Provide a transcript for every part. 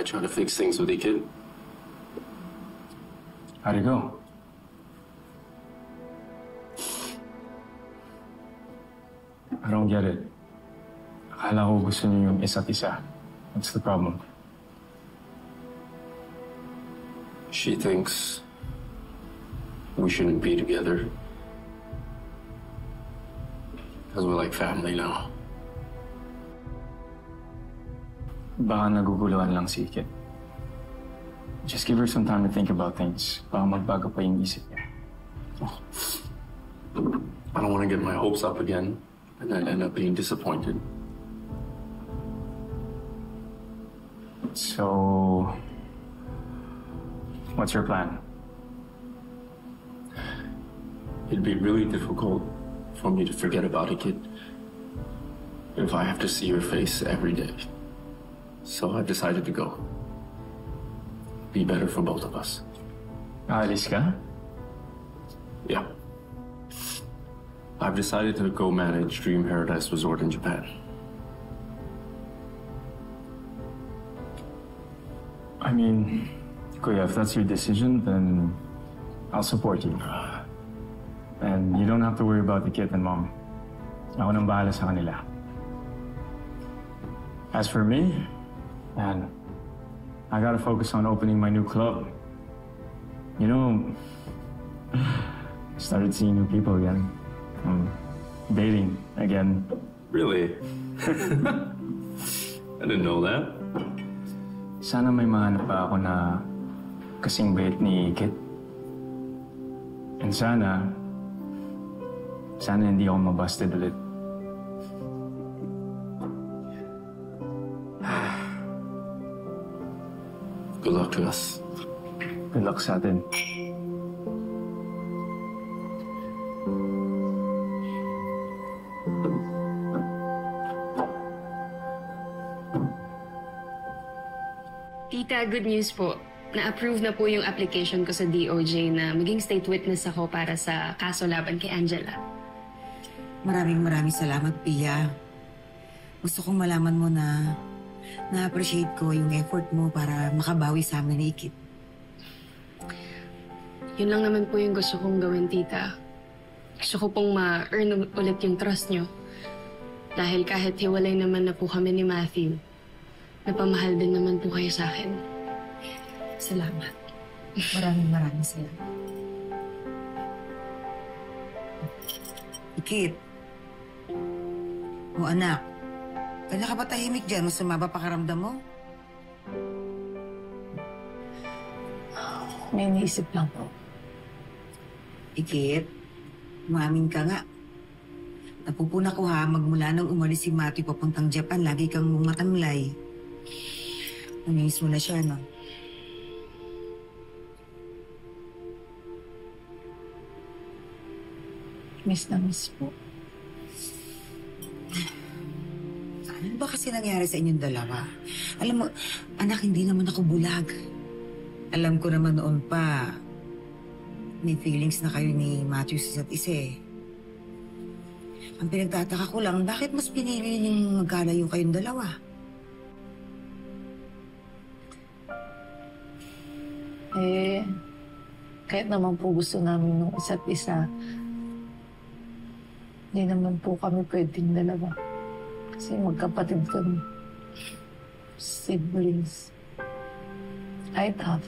I try to fix things with the kid. How'd it go? I don't get it. Akala ko gusto niyo yung isa't isa. What's the problem? She thinks we shouldn't be together. Because we're like family now. Baka naguguluhan lang si Kit. Just give her some time to think about things. Baka magbago pa yung isip niya. I don't want to get my hopes up again and then end up being disappointed. So, what's your plan? It'd be really difficult for me to forget about it, kid, if I have to see your face every day. So I decided to go. Be better for both of us. Aalis ka? Yeah. I've decided to go manage Dream Paradise Resort in Japan. I mean, Kuya, if that's your decision, then I'll support you. And you don't have to worry about the kid and mom. Ako nang bahala sa kanila. As for me, man, I gotta focus on opening my new club. You know, started seeing new people again. Dating again. Really? I didn't know that. Sana may mahanap pa ako na kasing bait ni Kit. And sana hindi ako mabusted ulit. Good luck to us. Good luck sa atin. Tita, good news po. Na-approve na po yung application ko sa DOJ na maging state witness ako para sa kaso laban kay Angela. Maraming salamat, Pia. Gusto kong malaman mo na na-appreciate ko yung effort mo para makabawi sa amin ni Ikit. Yun lang naman po yung gusto kong gawin, Tita. Gusto ko pong ma-earn ulit yung trust nyo. Dahil kahit hiwalay naman na po kami ni Matthew, napamahal din naman po kayo sa akin. Salamat. Maraming salamat. Ikit. O anak, kanya ka ba tahimik dyan? Masama ba pakaramdam mo? May naisip lang po. Ikit, umamin ka nga. Napupuna ko ha, magmula nang umalis si Matthew papuntang Japan, lagi kang matamlay. Namiss mo na siya, no? Miss na miss po. Ano ba kasi nangyari sa inyong dalawa? Alam mo, anak, hindi naman ako bulag. Alam ko naman noon pa, may feelings na kayo ni Matthew sa isa't isa eh. Ang pinagtataka ko lang, bakit mas pinili niyong magkalayo kayong dalawa? Kahit naman po gusto namin ng isa't isa, hindi naman po kami pwedeng dalawa. Kasi magkapatid kami. Siblings. I thought.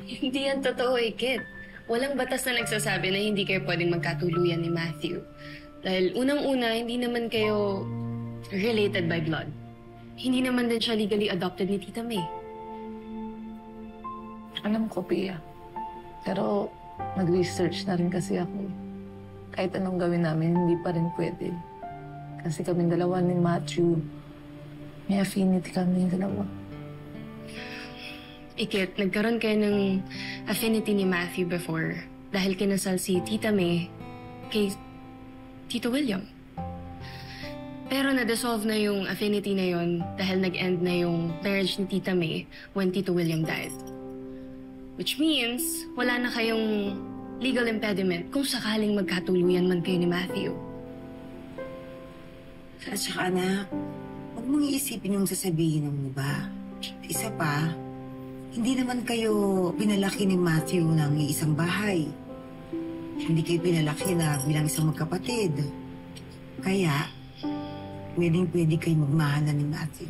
Hindi yan totoo, Ikit. Walang batas na nagsasabi na hindi kayo pwedeng magkatuluyan ni Matthew. Dahil unang-una, hindi naman kayo related by blood. Hindi naman din siya legally adopted ni Tita May. Alam ko, Pia. Pero nag-research na rin kasi ako. Kahit anong gawin namin, hindi pa rin pwede. Kasi kaming dalawa ni Matthew, may affinity kami yung dalawa. Ikit, nagkaroon kayo ng affinity ni Matthew before dahil kinasal si Tita May kay Tito William. Pero na-dissolve na yung affinity na yon dahil nag-end na yung marriage ni Tita May when Tito William died. Which means, wala na kayong legal impediment kung sakaling magkatuluyan man kayo ni Matthew. At saka anak, huwag mong iisipin yung sasabihin ng iba. Isa pa, Hindi naman kayo pinalaki ni Matthew ng isang bahay. Hindi kayo pinalaki na bilang isang magkapatid. Kaya, pwedeng-pwede kayo magmahalan ni Matthew.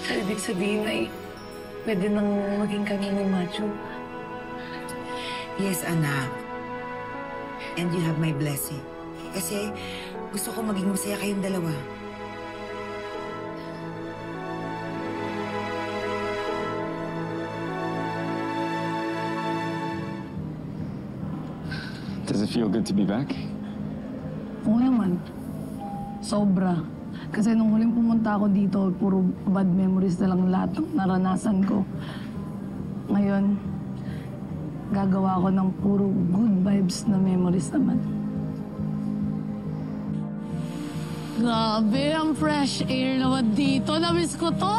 So, ibig sabihin ay pwede nang maging kami ni Matthew. Yes, anak. And you have my blessing. Kasi gusto ko maging masaya kayong dalawa. Does it feel good to be back? Oo naman. Sobra. Kasi nung huling pumunta ako dito, puro bad memories na lang lahat ng naranasan ko. Ngayon, gagawa ko ng puro good vibes na memories naman. Grabe, ang fresh air naman dito. Namiss ko to!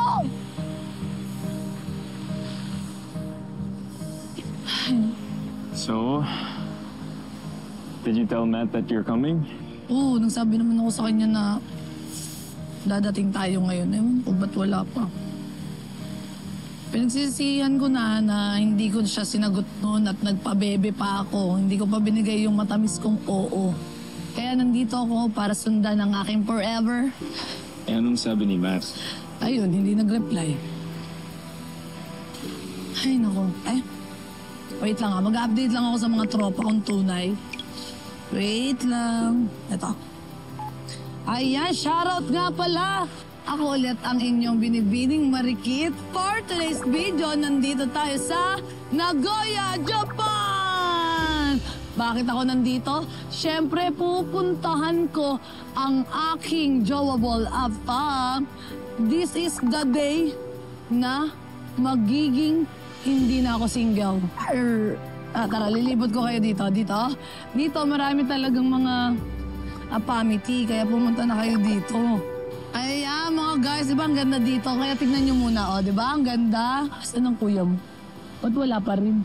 So, did you tell Matt that you're coming? Oo, nagsabi naman ako sa kanya na dadating tayo ngayon. Ewan ko, ba't wala pa? Pinagsisisihan ko na hindi ko siya sinagot noon at nagpabebe pa ako. Hindi ko pa binigay yung matamis kong oo. Kaya nandito ako para sundan ang aking forever. Eh, anong sabi ni Matt? Ayun, hindi nag-reply. Ay, nako. Ay, wait lang mag-update lang ako sa mga tropa kong tunay. Wait lang. Ito. Ayan, shoutout nga pala. Ako ulit ang inyong binibining marikit. For today's video, nandito tayo sa Nagoya, Japan! Bakit ako nandito? Siyempre, pupuntahan ko ang aking jowable afam. This is the day na magiging hindi na ako single. Tara, lilibot ko kayo dito. Dito, marami talagang mga apamity, kaya pumunta na kayo dito. Ay, mga guys, diba ang ganda dito? Kaya tignan nyo muna, diba? Ang ganda. Asan ang kuya mo? Ba't wala pa rin?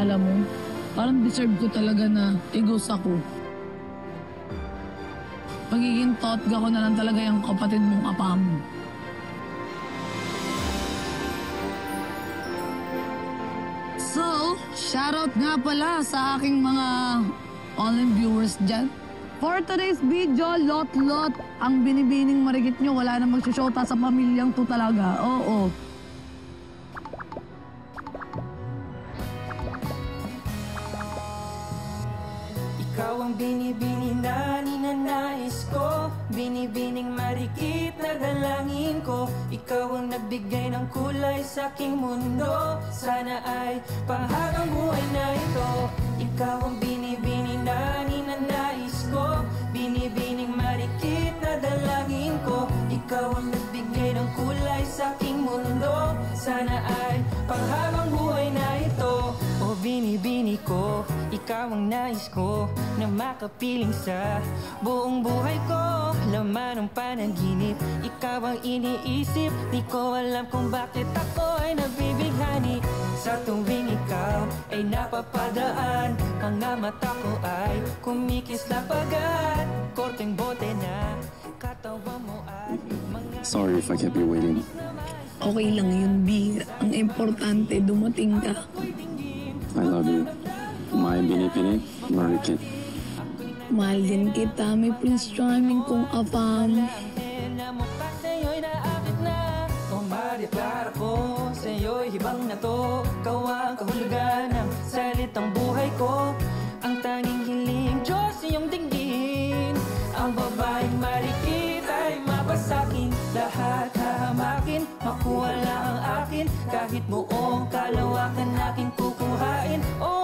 Alam mo, parang deserve ko talaga na igos ako. Magiging totga ko na lang talaga yung kapatid mong apam. So, shoutout nga pala sa aking mga online viewers dyan. For today's video, lot-lot ang binibining marikit nyo. Wala na magsushota sa pamilyang to talaga. Oo. Ikaw ang binibini na ninanais ko, binibining marikit na dalangin ko. Ikaw ang nagbigay ng kulay sa aking mundo, sana ay panghabang buhay na ito. Ikaw ang binibini na ninanais ko, binibining marikit na dalangin ko. Ikaw ang nagbigay ng kulay sa aking mundo, sana ay panghabang buhay na ito. O binibini ko, ikaw ang nais ko na makapiling sa buong buhay ko. Laman ng panaginip, ikaw ang iniisip. Di ko alam kung bakit ako ay nabibighani. Sa tuwing ikaw ay napapadaan, mga mata ko ay kumikislap agad. Korteng bote na katawan mo ay mga... Sorry if I kept you waiting. Okay lang yun, B. Ang importante, dumating ka. I love you. My binipinig, marikit. Mahal din kita, may Prince Charming kong apam. Na mukha sa'yo'y naakit na. Kung madeklara ko sa'yo'y hibang na to. Ikaw ang kahulugan ng salitang buhay ko. Ang tanging hiling, Diyos iyong dinggin. Ang babaeng marikit ay mapasakin. Lahat hahamakin, makuha lang ang akin. Kahit buong kalawakan aking kukuhain. Oh,